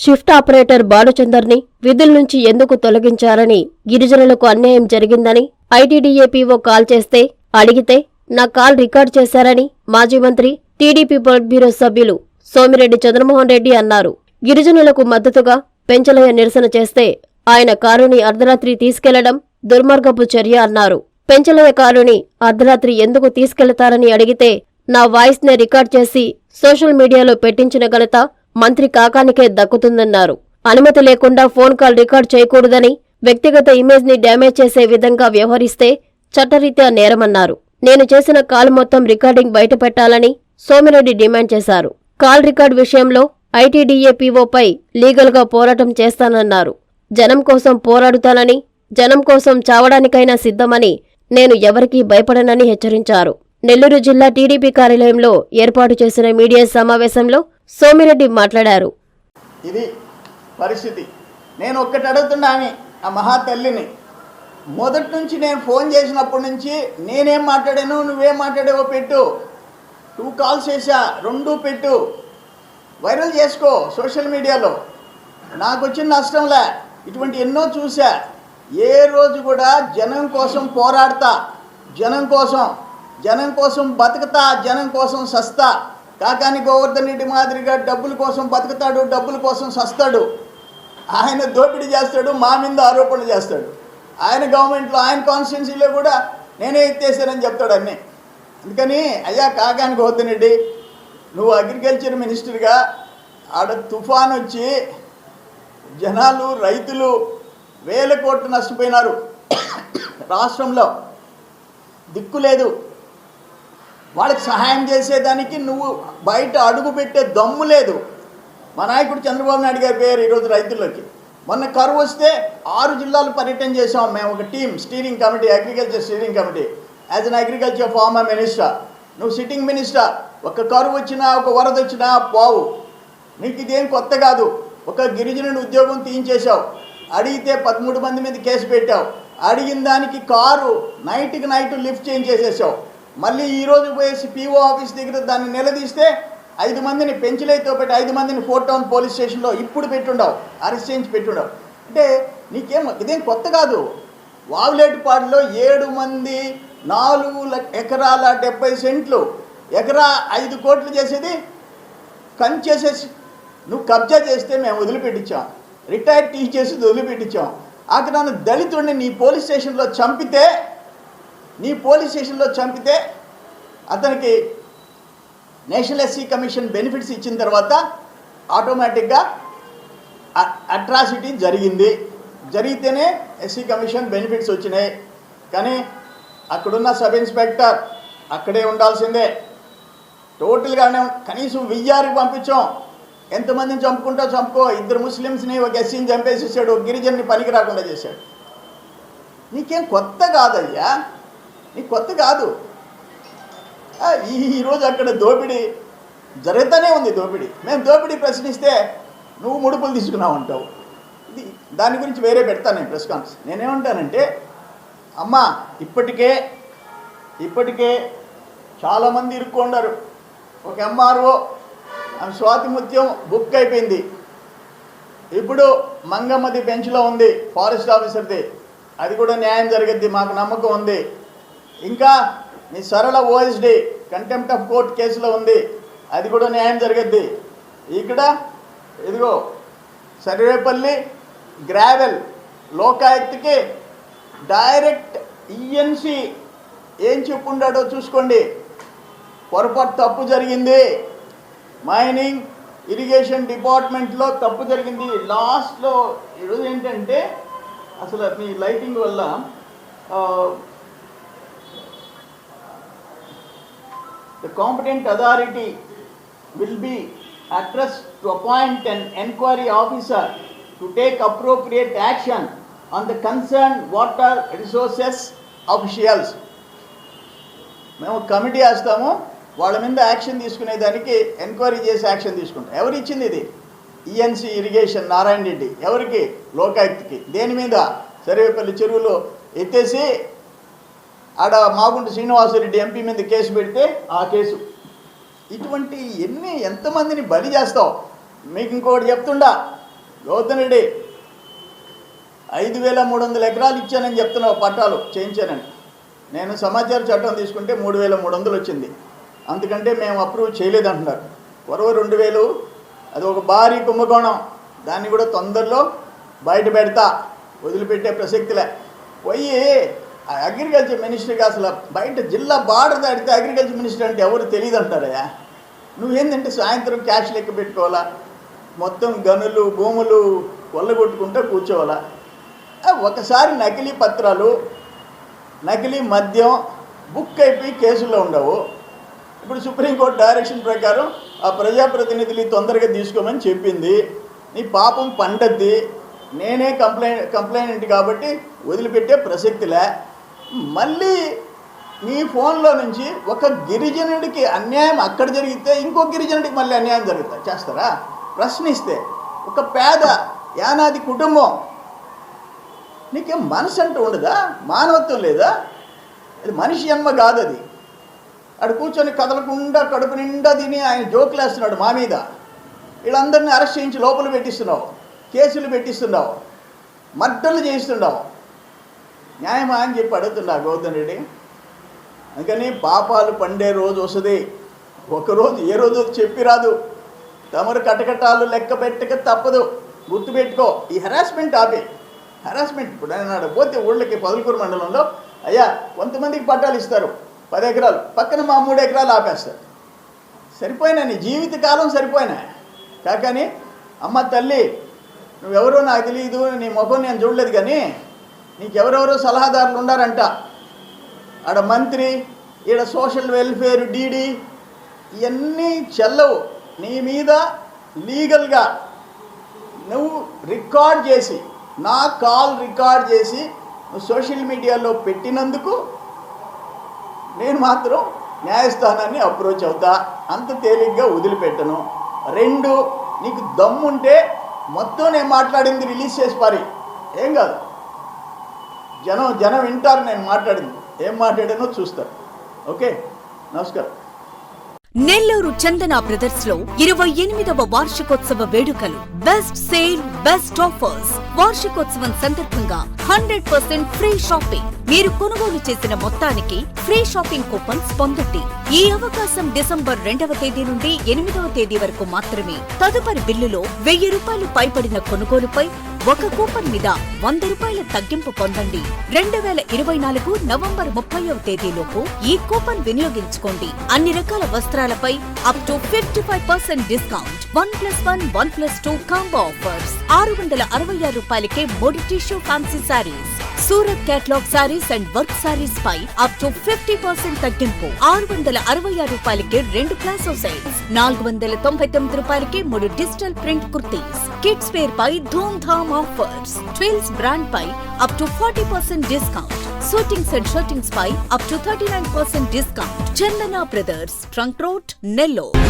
Shift operator బాలుచందర్ని విధుల నుంచి ఎందుకు తొలగించారని, గిరిజనులకు అన్యాయం జరిగిందని ఐటీడీఏపీఓ కాల్ చేస్తే అడిగితే నా కాల్ రికార్డ్ చేశారని మాజీ మంత్రి టీడీపీ పొలిట్ బ్యూరో సభ్యులు సోమిరెడ్డి చంద్రమోహన్ రెడ్డి అన్నారు. గిరిజనులకు మద్దతుగా పెంచలయ్య నిరసన చేస్తే ఆయన కారుని అర్ధరాత్రి తీసుకెళ్లడం దుర్మార్గపు చర్య అన్నారు. పెంచలయ్య కారుని అర్ధరాత్రి ఎందుకు తీసుకెళ్తారని అడిగితే నా వాయిస్ నే రికార్డ్ చేసి సోషల్ మీడియాలో పెట్టించిన ఘనత మంత్రి కాకానికే దక్కుతుందన్నారు. అనుమతి లేకుండా ఫోన్ కాల్ రికార్డ్ చేయకూడదని, వ్యక్తిగత ఇమేజ్ ని డ్యామేజ్ చేసే విధంగా వ్యవహరిస్తే చట్టరీత్యా నేరమన్నారు. నేను చేసిన కాల్ మొత్తం రికార్డింగ్ బయటపెట్టాలని సోమిరెడ్డి డిమాండ్ చేశారు. కాల్ రికార్డ్ విషయంలో ఐటీడీఏపీఓపై లీగల్ గా పోరాటం చేస్తానన్నారు. జనం కోసం పోరాడుతానని, జనం కోసం చావడానికైనా సిద్ధమని, నేను ఎవరికీ భయపడనని హెచ్చరించారు. నెల్లూరు జిల్లా టీడీపీ కార్యాలయంలో ఏర్పాటు చేసిన మీడియా సమావేశంలో సోమిరెడ్డి మాట్లాడారు. ఇది పరిస్థితి. నేను ఒక్కటి అడుగుతున్నాను ఆ మహాతల్లిని, మొదటి నుంచి నేను ఫోన్ చేసినప్పటి నుంచి నేనేం మాట్లాడాను, నువ్వేం మాట్లాడావో పెట్టు. 2 కాల్స్ చేశా, 2 పెట్టు, వైరల్ చేసుకో సోషల్ మీడియాలో. నాకు వచ్చిన నష్టంలే, ఇటువంటి ఎన్నో చూసా. ఏ రోజు కూడా జనం కోసం పోరాడతా, జనం కోసం బతుకుతా, జనం కోసం సస్తా. కాకాని గోవర్ధన్ రెడ్డి మాదిరిగా డబ్బుల కోసం బతుకుతాడు, డబ్బుల కోసం సస్తాడు. ఆయన దోపిడీ చేస్తాడు, మా మీద ఆరోపణలు చేస్తాడు. ఆయన గవర్నమెంట్లో, ఆయన కాన్స్టిట్యున్సీలో కూడా నేనే ఎత్తేసానని చెప్తాడు అన్నీ. అందుకని అయ్యా కాకాని గోవర్ధన్ రెడ్డి, నువ్వు అగ్రికల్చర్ మినిస్టర్గా ఆడ తుఫాన్ వచ్చి జనాలు, రైతులు వేల కోట్లు నష్టపోయినారు. రాష్ట్రంలో దిక్కు లేదు. వాళ్ళకి సహాయం చేసేదానికి నువ్వు బయట అడుగు పెట్టే దమ్ము లేదు. మా నాయకుడు చంద్రబాబు నాయుడు గారి పేరు ఈరోజు రైతుల్లోకి. మొన్న కరువు వస్తే 6 జిల్లాలు పర్యటన చేసాం మేము, ఒక team, steering committee, agriculture steering committee. As an agriculture farmer minister, నువ్వు సిట్టింగ్ మినిస్టర్. ఒక కరువు వచ్చినా, ఒక వరద వచ్చినా పోవు. నీకు ఇదేం కొత్త కాదు. ఒక గిరిజనుడి ఉద్యోగం తీయించేశావు, అడిగితే 13 మంది మీద కేసు పెట్టావు. అడిగిన దానికి కారు నైట్కి నైట్ లిఫ్ట్ చేయించేసేసావు. మళ్ళీ ఈరోజు పోయేసి పీఓ ఆఫీస్ దగ్గర దాన్ని నిలదీస్తే 5 మందిని పెంచలేతో పెట్టి 5 మందిని 4 టౌన్ పోలీస్ స్టేషన్లో ఇప్పుడు పెట్టుండవు, అరెస్ట్ చేయించి పెట్టుండవు. అంటే ఇదేం కొత్త కాదు. వావులేటిపాడులో 7 మంది 4 ఎకరాల 70 సెంట్లు, ఎకరా 5 కోట్లు చేసేది కంచేసేసి నువ్వు కబ్జా చేస్తే మేము వదిలిపెట్టించాం. Retired teachers వదిలిపెట్టించాం. అక్కడ నన్ను దళితుడిని నీ పోలీస్ స్టేషన్లో చంపితే అతనికి నేషనల్ ఎస్సీ కమిషన్ బెనిఫిట్స్ ఇచ్చిన తర్వాత ఆటోమేటిక్గా అట్రాసిటీ జరిగితేనే ఎస్సీ కమిషన్ బెనిఫిట్స్ వచ్చినాయి. కానీ అక్కడున్న సబ్ ఇన్స్పెక్టర్ అక్కడే ఉండాల్సిందే. టోటల్గానే కనీసం వియ్యారికి పంపించాం. ఎంతమందిని చంపుకో, 2 ముస్లిమ్స్ని, ఒక ఎస్సీని చంపేసేసాడు, ఒక గిరిజన్ని పనికి రాకుండా చేశాడు. నీకేం కొత్త కాదయ్యా, నీకు కొత్త కాదు. ఈరోజు అక్కడ దోపిడీ జరుగుతూనే ఉంది. మేము దోపిడీ ప్రశ్నిస్తే నువ్వు ముడుపులు తీసుకున్నావు అంటావు. దాని గురించి వేరే పెడతాను నేను ప్రెస్ కాన్ఫరెన్స్. నేనేమంటానంటే, అమ్మా ఇప్పటికే చాలామంది ఇరుక్కున్నారు. ఒక ఎంఆర్ఓ ఆమె స్వాతి ముత్యం బుక్ అయిపోయింది. ఇప్పుడు మంగమ్మది బెంచ్లో ఉంది, ఫారెస్ట్ ఆఫీసర్ది. అది కూడా న్యాయం జరిగిద్ది, మాకు నమ్మకం ఉంది. ఇంకా మీ సరళ ఓఎస్డి కంటెంప్ట్ ఆఫ్ కోర్ట్ కేసులో ఉంది, అది కూడా న్యాయం జరిగిద్ది. ఇక్కడ ఇదిగో సర్వేపల్లి గ్రావెల్ లోకాయుక్తకి డైరెక్ట్ ఈఎన్సి ఏం చెప్పుండాడో చూసుకోండి. పొరపాటు తప్పు జరిగింది, మైనింగ్ ఇరిగేషన్ డిపార్ట్మెంట్లో తప్పు జరిగింది. లాస్ట్లో ఈరోజు ఏంటంటే అసలు మీ లైటింగ్ వల్ల the competent authority will be addressed to appoint an enquiry officer to take appropriate action on the concerned water resources officials. మేము కమిటీ వేస్తాము, వాళ్ళ మీద యాక్షన్ తీసుకునేదానికి ఎంక్వైరీ చేసి యాక్షన్ తీసుకుంటాం. ఎవరు ఇచ్చింది ఇది? ENC irrigation Narayana Reddy. ఎవరికి? లోకాయుక్తకి. దేని మీద? సర్వేపల్లి చెరువులో ఎత్తేసి ఆడ మాగుంట శ్రీనివాసరెడ్డి ఎంపీ మీద కేసు పెడితే ఆ కేసు. ఇటువంటి ఎంతమందిని బలి చేస్తావు? మీకు ఇంకోటి చెప్తుండా, గౌతమ్ రెడ్డి 5,300 ఎకరాలు ఇచ్చానని చెప్తున్నావు, పట్టాలు చేయించానని. నేను సమాచార చట్టం తీసుకుంటే 3,300 వచ్చింది. అందుకంటే మేము అప్రూవ్ చేయలేదంటున్నారు. వరవ 2,000 అది ఒక భారీ కుంభకోణం. దాన్ని కూడా తొందరలో బయట పెడతా, వదిలిపెట్టే ప్రసక్తిలే. పోయి అగ్రికల్చర్ మినిస్టర్కి అసలు బయట జిల్లా బార్డర్ దాటితే అగ్రికల్చర్ మినిస్టర్ అంటే ఎవరు తెలియదు అంటారయ్యా. నువ్వేందంటే సాయంత్రం క్యాష్ లెక్క పెట్టుకోవాలా, మొత్తం గనులు భూములు కొల్లగొట్టుకుంటూ కూర్చోవాలా. ఒకసారి నకిలీ పత్రాలు, నకిలీ మద్యం బుక్ అయిపోయి కేసుల్లో ఉండవు. ఇప్పుడు సుప్రీంకోర్టు డైరెక్షన్ ప్రకారం ఆ ప్రజాప్రతినిధులు తొందరగా తీసుకోమని చెప్పింది. నీ పాపం పండద్ది. నేనే కంప్లైంట్ కాబట్టి వదిలిపెట్టే ప్రసక్తిలే. మళ్ళీ మీ ఫోన్లో నుంచి ఒక గిరిజనుడికి అన్యాయం అక్కడ జరిగితే ఇంకో గిరిజనుడికి మళ్ళీ అన్యాయం చేస్తారా? ప్రశ్నిస్తే ఒక పేద యానాది కుటుంబం, నీకేం మనసు అంటూ ఉండదా? మానవత్వం లేదా? అది మనిషి జన్మ కాదు. అది అక్కడ కూర్చొని కదలకుండా కడుపు నిండా తిని ఆయన జోకులు వేస్తున్నాడు మా మీద. వీళ్ళందరినీ అరెస్ట్ చేయించి లోపల పెట్టిస్తున్నావు, కేసులు పెట్టిస్తున్నావు, మర్డర్లు చేయిస్తున్నావు. న్యాయమా అని చెప్పి అడుగుతున్నా గౌతమ్ రెడ్డి. అందుకని పాపాలు పండే రోజు వస్తుంది. ఒకరోజు ఏ రోజు చెప్పి రాదు. తమరు కటకటాలు లెక్క పెట్టక తప్పదు. గుర్తుపెట్టుకో. ఈ హెరాస్మెంట్ ఆపే. హెరాస్మెంట్ ఇప్పుడు అన్నాడు పోతే ఊళ్ళకి పొదలకూరు మండలంలో అయ్యా కొంతమందికి పట్టాలు ఇస్తారు 10 ఎకరాలు, పక్కన మా 3 ఎకరాలు ఆపేస్తారు. సరిపోయినా నీ జీవితకాలం సరిపోయినా. కాకని అమ్మ తల్లి నువ్వెవరో నాకు తెలియదు, నీ ముఖం నేను చూడలేదు, కానీ నీకెవరెవరో సలహాదారులు ఉన్నారంట. ఆడ మంత్రి, ఈడ సోషల్ వెల్ఫేర్ డీడీ, ఇవన్నీ చెల్లవు. నీ మీద లీగల్గా నువ్వు రికార్డ్ చేసి, నా కాల్ రికార్డ్ చేసి నువ్వు సోషల్ మీడియాలో పెట్టినందుకు నేను మాత్రం న్యాయస్థానాన్ని అప్రోచ్ అవుతా. అంత తేలిగ్గా వదిలిపెట్టను. 2, నీకు దమ్ముంటే మొత్తం నేను మాట్లాడింది రిలీజ్ చేసి పారి, ఏం కాదు. జనం వింటారు నేను మాట్లాడింది. ఏం మాట్లాడానో చూస్తారు. ఓకే, నమస్కారం. నెల్లూరు చందన బ్రదర్స్ లో 28వ వార్షికోత్సవ వేడుకలు. Best sale, best offers. వార్షికోత్సవం సందర్భంగా 100% ఫ్రీ షాపింగ్. మీరు కొనుగోలు చేసిన మొత్తానికి ఫ్రీ షాపింగ్ కూపన్స్ పొందండి. ఈ అవకాశం డిసెంబర్ 2వ తేదీ నుండి 8వ తేదీ వరకు మాత్రమే. తదుపరి బిల్లులో 1000 రూపాయలు పైబడిన కొనుగోలుపై ఒక కూపన్ మీద 100 రూపాయల తగ్గింపు పొందండి. 2024 నవంబర్ 30వ తేదీలోపు ఈ కూపన్ వినియోగించుకోండి. అన్ని రకాల వస్త్రాలపై up to 55% discount. 1+1, 1+2 combo offers. 666 రూపాయలకే 3 tissue fancy saris. Surat catalogue saris and work saris పై అప్ టు 50% తగ్గింపు. 666 రూపాయలకే 2 ప్లాసో సెట్స్. 499 రూపాయలకే 3 digital print kurtis. Kids wear పై ధూమ్ ధామ్ ఆఫర్స్. ట్విల్స్ బ్రాండ్ పై up to 40% discount. Suitings and shirtings పై up to 39% discount. Chandana brothers, trunk road, Nellore.